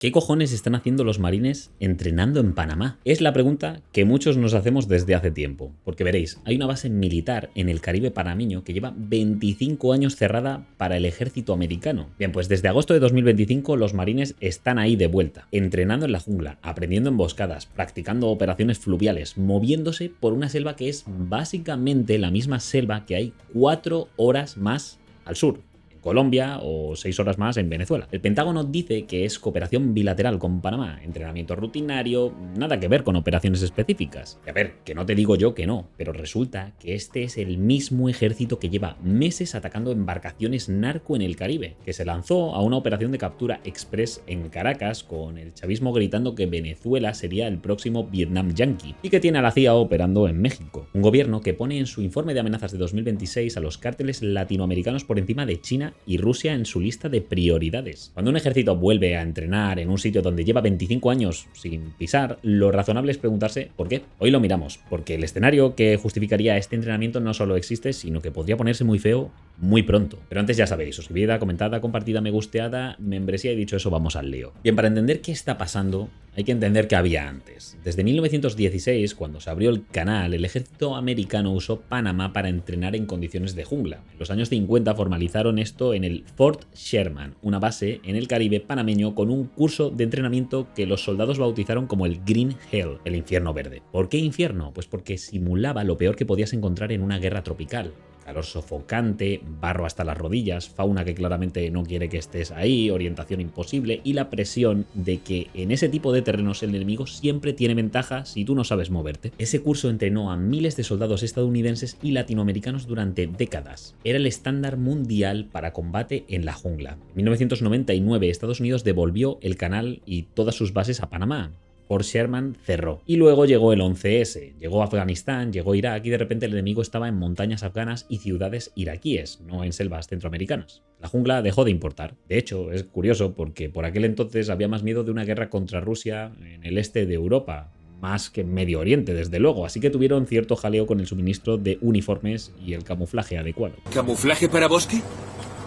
¿Qué cojones están haciendo los marines entrenando en Panamá? Es la pregunta que muchos nos hacemos desde hace tiempo. Porque veréis, hay una base militar en el Caribe panameño que lleva 25 años cerrada para el ejército americano. Bien, pues desde agosto de 2025 los marines están ahí de vuelta, entrenando en la jungla, aprendiendo emboscadas, practicando operaciones fluviales, moviéndose por una selva que es básicamente la misma selva que hay 4 horas más al sur. Colombia o 6 horas más en Venezuela. El Pentágono dice que es cooperación bilateral con Panamá, entrenamiento rutinario, nada que ver con operaciones específicas. Y a ver, que no te digo yo que no, pero resulta que este es el mismo ejército que lleva meses atacando embarcaciones narco en el Caribe, que se lanzó a una operación de captura express en Caracas con el chavismo gritando que Venezuela sería el próximo Vietnam Yankee y que tiene a la CIA operando en México. Un gobierno que pone en su informe de amenazas de 2026 a los cárteles latinoamericanos por encima de China y Rusia en su lista de prioridades. Cuando un ejército vuelve a entrenar en un sitio donde lleva 25 años sin pisar, lo razonable es preguntarse ¿por qué? Hoy lo miramos, porque el escenario que justificaría este entrenamiento no solo existe, sino que podría ponerse muy feo muy pronto. Pero antes ya sabéis, suscribida, comentada, compartida, me gusteada, membresía y dicho eso vamos al lío. Bien, para entender qué está pasando, hay que entender qué había antes. Desde 1916, cuando se abrió el canal, el ejército americano usó Panamá para entrenar en condiciones de jungla. En los años 50 formalizaron esto en el Fort Sherman, una base en el Caribe panameño con un curso de entrenamiento que los soldados bautizaron como el Green Hell, el infierno verde. ¿Por qué infierno? Pues porque simulaba lo peor que podías encontrar en una guerra tropical. Calor sofocante, barro hasta las rodillas, fauna que claramente no quiere que estés ahí, orientación imposible y la presión de que en ese tipo de terrenos el enemigo siempre tiene ventaja si tú no sabes moverte. Ese curso entrenó a miles de soldados estadounidenses y latinoamericanos durante décadas. Era el estándar mundial para combate en la jungla. En 1999 Estados Unidos devolvió el canal y todas sus bases a Panamá. Fort Sherman cerró. Y luego llegó el 11S, llegó Afganistán, llegó Irak y de repente el enemigo estaba en montañas afganas y ciudades iraquíes, no en selvas centroamericanas. La jungla dejó de importar. De hecho, es curioso porque por aquel entonces había más miedo de una guerra contra Rusia en el este de Europa, más que en Medio Oriente, desde luego, así que tuvieron cierto jaleo con el suministro de uniformes y el camuflaje adecuado. ¿Camuflaje para bosque?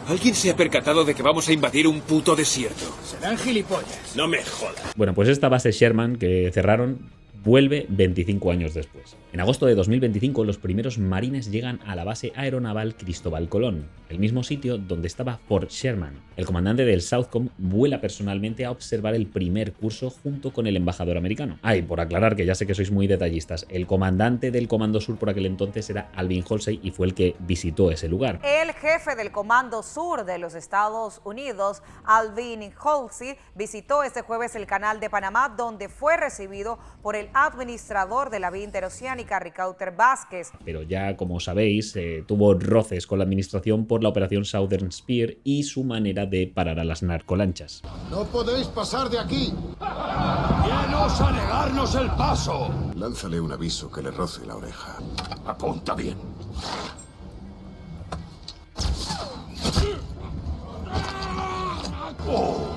¿Alguien se ha percatado de que vamos a invadir un puto desierto? Serán gilipollas. No me jodas. Bueno, pues esta base Sherman que cerraron vuelve 25 años después. En agosto de 2025 los primeros marines llegan a la base aeronaval Cristóbal Colón, el mismo sitio donde estaba Fort Sherman. El comandante del Southcom vuela personalmente a observar el primer curso junto con el embajador americano. Y por aclarar, que ya sé que sois muy detallistas, el comandante del Comando Sur por aquel entonces era Alvin Halsey y fue el que visitó ese lugar. El jefe del Comando Sur de los Estados Unidos, Alvin Halsey, visitó este jueves el Canal de Panamá, donde fue recibido por el administrador de la vía interoceánica, Ricauter Vázquez. Pero ya, como sabéis, tuvo roces con la administración por la operación Southern Spear y su manera de parar a las narcolanchas. ¡No podéis pasar de aquí! ¡Vienos a negarnos el paso! Lánzale un aviso que le roce la oreja. Apunta bien. ¡Oh!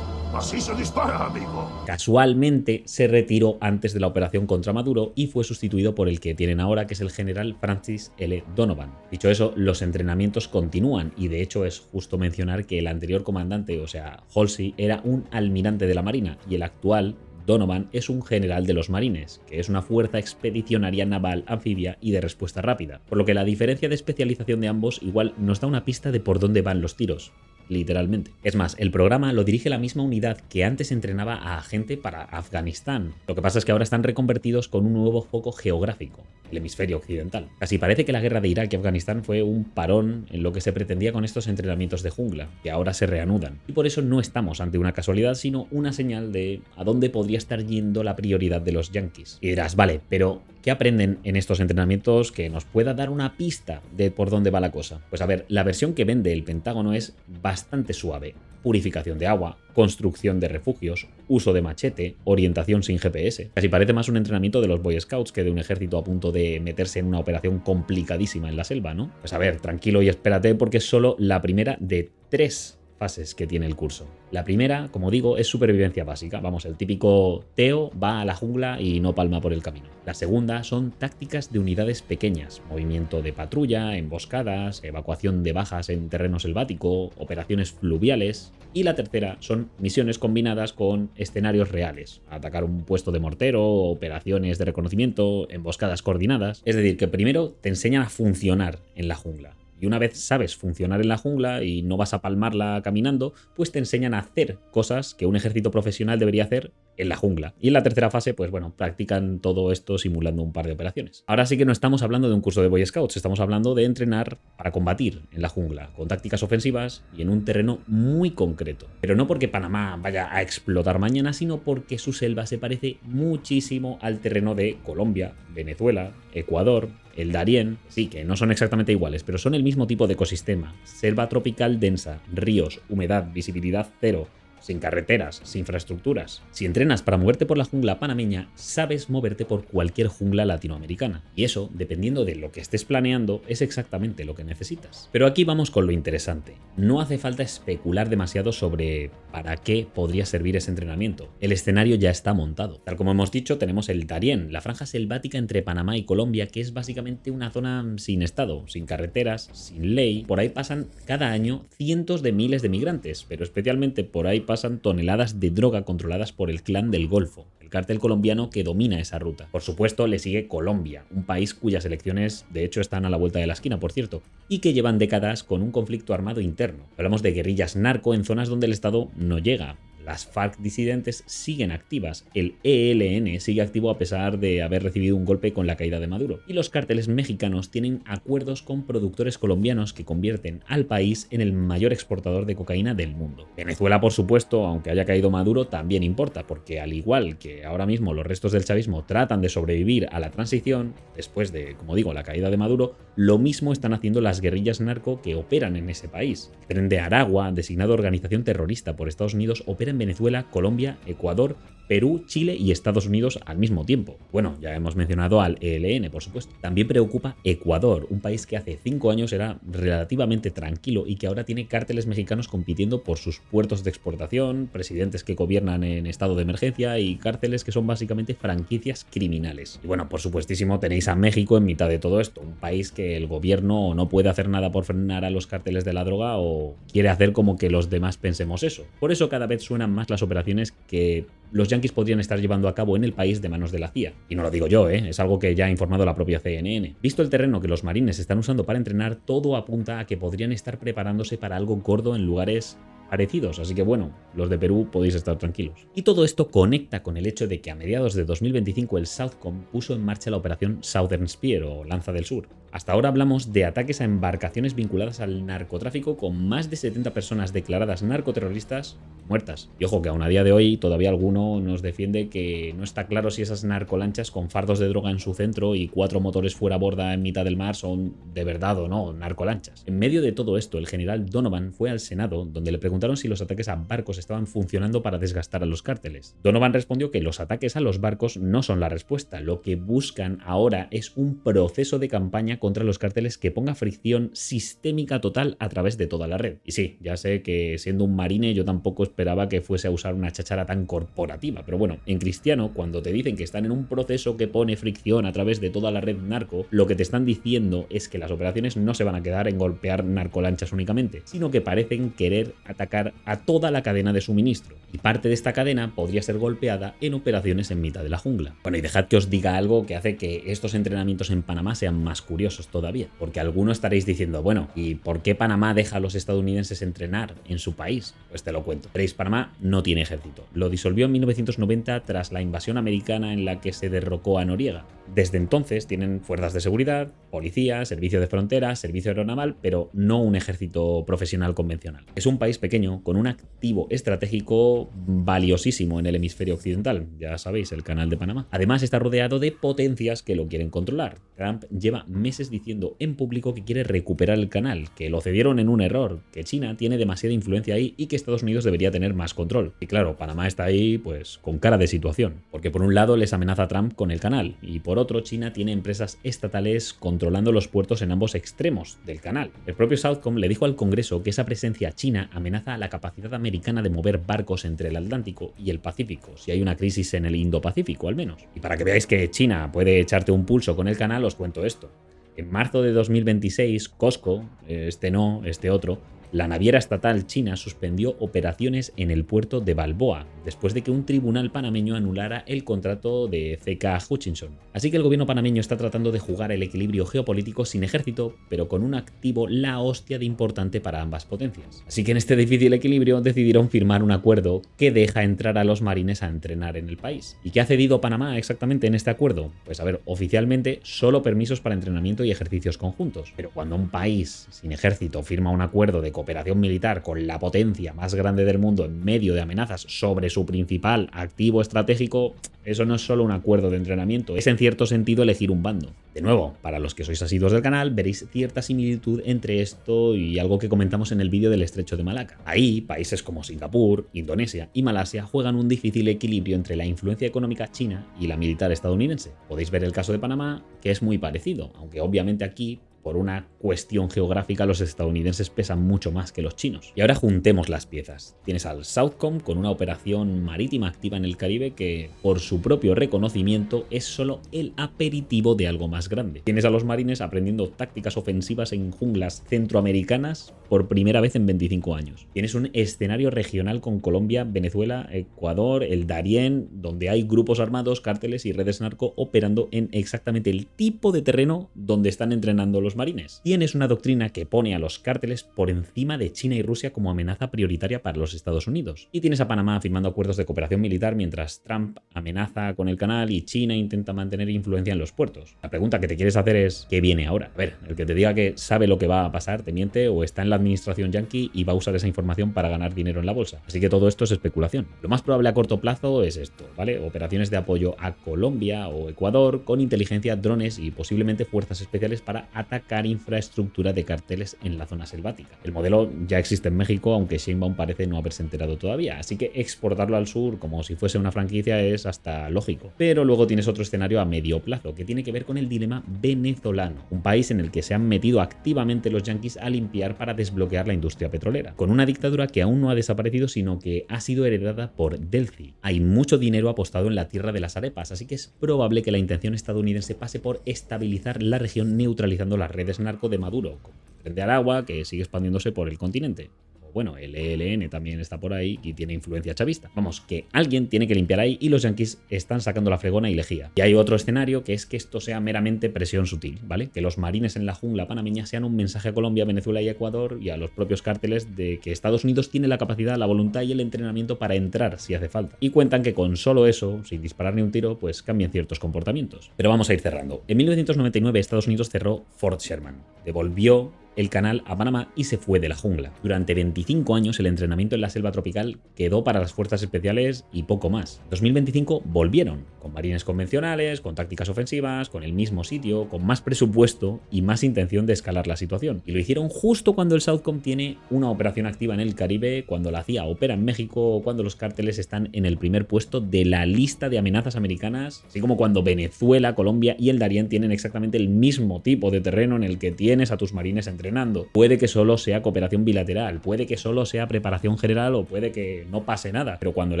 Así se dispara, amigo. Casualmente se retiró antes de la operación contra Maduro y fue sustituido por el que tienen ahora, que es el general Francis L. Donovan. Dicho eso, los entrenamientos continúan y de hecho es justo mencionar que el anterior comandante, o sea, Halsey, era un almirante de la Marina y el actual, Donovan, es un general de los marines, que es una fuerza expedicionaria naval, anfibia y de respuesta rápida, por lo que la diferencia de especialización de ambos igual nos da una pista de por dónde van los tiros. Literalmente. Es más, el programa lo dirige la misma unidad que antes entrenaba a gente para Afganistán. Lo que pasa es que ahora están reconvertidos con un nuevo foco geográfico, el hemisferio occidental. Casi parece que la guerra de Irak y Afganistán fue un parón en lo que se pretendía con estos entrenamientos de jungla, que ahora se reanudan. Y por eso no estamos ante una casualidad, sino una señal de a dónde podría estar yendo la prioridad de los yanquis. Y dirás, vale, pero ¿qué aprenden en estos entrenamientos que nos pueda dar una pista de por dónde va la cosa? Pues a ver, la versión que vende el Pentágono es bastante suave. Purificación de agua, construcción de refugios, uso de machete, orientación sin GPS. Casi parece más un entrenamiento de los Boy Scouts que de un ejército a punto de meterse en una operación complicadísima en la selva, ¿no? Pues a ver, tranquilo y espérate porque es solo la primera de 3 fases que tiene el curso. La primera, como digo, es supervivencia básica. Vamos, el típico Teo va a la jungla y no palma por el camino. La segunda son tácticas de unidades pequeñas, movimiento de patrulla, emboscadas, evacuación de bajas en terreno selvático, operaciones fluviales. Y la tercera son misiones combinadas con escenarios reales, atacar un puesto de mortero, operaciones de reconocimiento, emboscadas coordinadas. Es decir, que primero te enseñan a funcionar en la jungla. Y una vez sabes funcionar en la jungla y no vas a palmarla caminando, pues te enseñan a hacer cosas que un ejército profesional debería hacer en la jungla. Y en la tercera fase, pues bueno, practican todo esto simulando un par de operaciones. Ahora sí que no estamos hablando de un curso de Boy Scouts, estamos hablando de entrenar para combatir en la jungla, con tácticas ofensivas y en un terreno muy concreto. Pero no porque Panamá vaya a explotar mañana, sino porque su selva se parece muchísimo al terreno de Colombia, Venezuela, Ecuador, el Darién, sí, que no son exactamente iguales, pero son el mismo tipo de ecosistema. Selva tropical densa, ríos, humedad, visibilidad cero, sin carreteras, sin infraestructuras. Si entrenas para moverte por la jungla panameña, sabes moverte por cualquier jungla latinoamericana. Y eso, dependiendo de lo que estés planeando, es exactamente lo que necesitas. Pero aquí vamos con lo interesante. No hace falta especular demasiado sobre para qué podría servir ese entrenamiento. El escenario ya está montado. Tal como hemos dicho, tenemos el Darién, la franja selvática entre Panamá y Colombia, que es básicamente una zona sin estado, sin carreteras, sin ley. Por ahí pasan cada año cientos de miles de migrantes, pero especialmente por ahí pasan toneladas de droga controladas por el Clan del Golfo, el cártel colombiano que domina esa ruta. Por supuesto, le sigue Colombia, un país cuyas elecciones de hecho están a la vuelta de la esquina, por cierto, y que llevan décadas con un conflicto armado interno. Hablamos de guerrillas narco en zonas donde el Estado no llega. Las FARC disidentes siguen activas, el ELN sigue activo a pesar de haber recibido un golpe con la caída de Maduro, y los cárteles mexicanos tienen acuerdos con productores colombianos que convierten al país en el mayor exportador de cocaína del mundo. Venezuela, por supuesto, aunque haya caído Maduro, también importa, porque al igual que ahora mismo los restos del chavismo tratan de sobrevivir a la transición, después de, como digo, la caída de Maduro, lo mismo están haciendo las guerrillas narco que operan en ese país. El Tren de Aragua, designado organización terrorista por Estados Unidos, opera en Venezuela, Colombia, Ecuador, Perú, Chile y Estados Unidos al mismo tiempo. Bueno, ya hemos mencionado al ELN, por supuesto. También preocupa Ecuador, un país que hace 5 años era relativamente tranquilo y que ahora tiene cárteles mexicanos compitiendo por sus puertos de exportación, presidentes que gobiernan en estado de emergencia y cárteles que son básicamente franquicias criminales. Y bueno, por supuestísimo tenéis a México en mitad de todo esto, un país que el gobierno no puede hacer nada por frenar a los cárteles de la droga o quiere hacer como que los demás pensemos eso. Por eso cada vez suenan más las operaciones que los yanquis podrían estar llevando a cabo en el país de manos de la CIA. Y no lo digo yo, es algo que ya ha informado la propia CNN. Visto el terreno que los marines están usando para entrenar, todo apunta a que podrían estar preparándose para algo gordo en lugares parecidos, así que bueno, los de Perú podéis estar tranquilos. Y todo esto conecta con el hecho de que a mediados de 2025 el Southcom puso en marcha la operación Southern Spear o Lanza del Sur. Hasta ahora hablamos de ataques a embarcaciones vinculadas al narcotráfico con más de 70 personas declaradas narcoterroristas muertas. Y ojo que aún a día de hoy todavía alguno nos defiende que no está claro si esas narcolanchas con fardos de droga en su centro y 4 motores fuera a borda en mitad del mar son de verdad o no narcolanchas. En medio de todo esto, el general Donovan fue al Senado donde le preguntaron si los ataques a barcos estaban funcionando para desgastar a los cárteles. Donovan respondió que los ataques a los barcos no son la respuesta. Lo que buscan ahora es un proceso de campaña contra los cárteles que ponga fricción sistémica total a través de toda la red. Y sí, ya sé que siendo un marine yo tampoco esperaba que fuese a usar una cháchara tan corporativa, pero bueno, en cristiano, cuando te dicen que están en un proceso que pone fricción a través de toda la red narco, lo que te están diciendo es que las operaciones no se van a quedar en golpear narcolanchas únicamente, sino que parecen querer atacar a toda la cadena de suministro. Y parte de esta cadena podría ser golpeada en operaciones en mitad de la jungla. Bueno, y dejad que os diga algo que hace que estos entrenamientos en Panamá sean más curiosos todavía, porque algunos estaréis diciendo, bueno, ¿y por qué Panamá deja a los estadounidenses entrenar en su país? Pues te lo cuento. Veréis, Panamá no tiene ejército. Lo disolvió en 1990 tras la invasión americana en la que se derrocó a Noriega. Desde entonces tienen fuerzas de seguridad, policía, servicio de frontera, servicio aeronaval, pero no un ejército profesional convencional. Es un país pequeño con un activo estratégico valiosísimo en el hemisferio occidental, ya sabéis, el Canal de Panamá. Además está rodeado de potencias que lo quieren controlar. Trump lleva meses países diciendo en público que quiere recuperar el canal, que lo cedieron en un error, que China tiene demasiada influencia ahí y que Estados Unidos debería tener más control. Y claro, Panamá está ahí pues con cara de situación, porque por un lado les amenaza Trump con el canal y por otro China tiene empresas estatales controlando los puertos en ambos extremos del canal. El propio Southcom le dijo al Congreso que esa presencia china amenaza a la capacidad americana de mover barcos entre el Atlántico y el Pacífico, si hay una crisis en el Indo-Pacífico al menos. Y para que veáis que China puede echarte un pulso con el canal, os cuento esto. En marzo de 2026, COSCO, este otro, la naviera estatal china suspendió operaciones en el puerto de Balboa, después de que un tribunal panameño anulara el contrato de CK Hutchison. Así que el gobierno panameño está tratando de jugar el equilibrio geopolítico sin ejército, pero con un activo la hostia de importante para ambas potencias. Así que en este difícil equilibrio decidieron firmar un acuerdo que deja entrar a los marines a entrenar en el país. ¿Y qué ha cedido Panamá exactamente en este acuerdo? Pues a ver, oficialmente solo permisos para entrenamiento y ejercicios conjuntos, pero cuando un país sin ejército firma un acuerdo de cooperación militar con la potencia más grande del mundo en medio de amenazas sobre su principal activo estratégico, eso no es solo un acuerdo de entrenamiento, es en cierto sentido elegir un bando. De nuevo, para los que sois asiduos del canal, veréis cierta similitud entre esto y algo que comentamos en el vídeo del Estrecho de Malaca. Ahí, países como Singapur, Indonesia y Malasia juegan un difícil equilibrio entre la influencia económica china y la militar estadounidense. Podéis ver el caso de Panamá, que es muy parecido, aunque obviamente aquí, por una cuestión geográfica, los estadounidenses pesan mucho más que los chinos. Y ahora juntemos las piezas. Tienes al Southcom con una operación marítima activa en el Caribe que, por su propio reconocimiento, es solo el aperitivo de algo más grande. Tienes a los marines aprendiendo tácticas ofensivas en junglas centroamericanas por primera vez en 25 años. Tienes un escenario regional con Colombia, Venezuela, Ecuador, el Darién, donde hay grupos armados, cárteles y redes narco operando en exactamente el tipo de terreno donde están entrenando los marines. Tienes una doctrina que pone a los cárteles por encima de China y Rusia como amenaza prioritaria para los Estados Unidos. Y tienes a Panamá firmando acuerdos de cooperación militar mientras Trump amenaza con el canal y China intenta mantener influencia en los puertos. La pregunta que te quieres hacer es ¿qué viene ahora? A ver, el que te diga que sabe lo que va a pasar te miente o está en la administración yanqui y va a usar esa información para ganar dinero en la bolsa. Así que todo esto es especulación. Lo más probable a corto plazo es esto, ¿vale? Operaciones de apoyo a Colombia o Ecuador con inteligencia, drones y posiblemente fuerzas especiales para atacar infraestructura de carteles en la zona selvática. El modelo ya existe en México, aunque Sheinbaum parece no haberse enterado todavía, así que exportarlo al sur como si fuese una franquicia es hasta lógico. Pero luego tienes otro escenario a medio plazo, que tiene que ver con el dilema venezolano, un país en el que se han metido activamente los yanquis a limpiar para desbloquear la industria petrolera, con una dictadura que aún no ha desaparecido, sino que ha sido heredada por Delcy. Hay mucho dinero apostado en la tierra de las arepas, así que es probable que la intención estadounidense pase por estabilizar la región neutralizando las redes narco de Maduro, como el Tren de Aragua, que sigue expandiéndose por el continente. Bueno, el ELN también está por ahí y tiene influencia chavista. Vamos, que alguien tiene que limpiar ahí y los yanquis están sacando la fregona y lejía. Y hay otro escenario que es que esto sea meramente presión sutil, ¿vale? Que los marines en la jungla panameña sean un mensaje a Colombia, Venezuela y Ecuador y a los propios cárteles de que Estados Unidos tiene la capacidad, la voluntad y el entrenamiento para entrar si hace falta. Y cuentan que con solo eso, sin disparar ni un tiro, pues cambian ciertos comportamientos. Pero vamos a ir cerrando. En 1999 Estados Unidos cerró Fort Sherman. Devolvió el canal a Panamá y se fue de la jungla. Durante 25 años el entrenamiento en la selva tropical quedó para las fuerzas especiales y poco más. En 2025 volvieron, con marines convencionales, con tácticas ofensivas, con el mismo sitio, con más presupuesto y más intención de escalar la situación. Y lo hicieron justo cuando el Southcom tiene una operación activa en el Caribe, cuando la CIA opera en México o cuando los cárteles están en el primer puesto de la lista de amenazas americanas, así como cuando Venezuela, Colombia y el Darién tienen exactamente el mismo tipo de terreno en el que tienes a tus marines entrenando. Puede que solo sea cooperación bilateral, puede que solo sea preparación general o puede que no pase nada, pero cuando el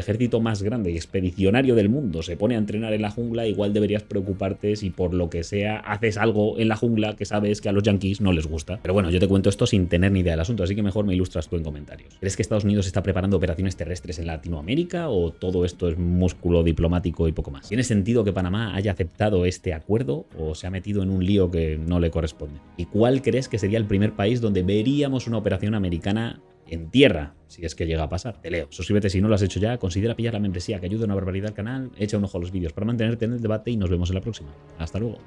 ejército más grande y expedicionario del mundo se pone a entrenar en la jungla, igual deberías preocuparte si por lo que sea haces algo en la jungla que sabes que a los yanquis no les gusta. Pero bueno, yo te cuento esto sin tener ni idea del asunto, así que mejor me ilustras tú en comentarios. ¿Crees que Estados Unidos está preparando operaciones terrestres en Latinoamérica o todo esto es músculo diplomático y poco más? ¿Tiene sentido que Panamá haya aceptado este acuerdo o se ha metido en un lío que no le corresponde? ¿Y cuál crees que sería el primer país donde veríamos una operación americana en tierra, si es que llega a pasar? Te leo. Suscríbete si no lo has hecho ya, considera pillar la membresía que ayuda una barbaridad al canal, echa un ojo a los vídeos para mantenerte en el debate y nos vemos en la próxima. Hasta luego.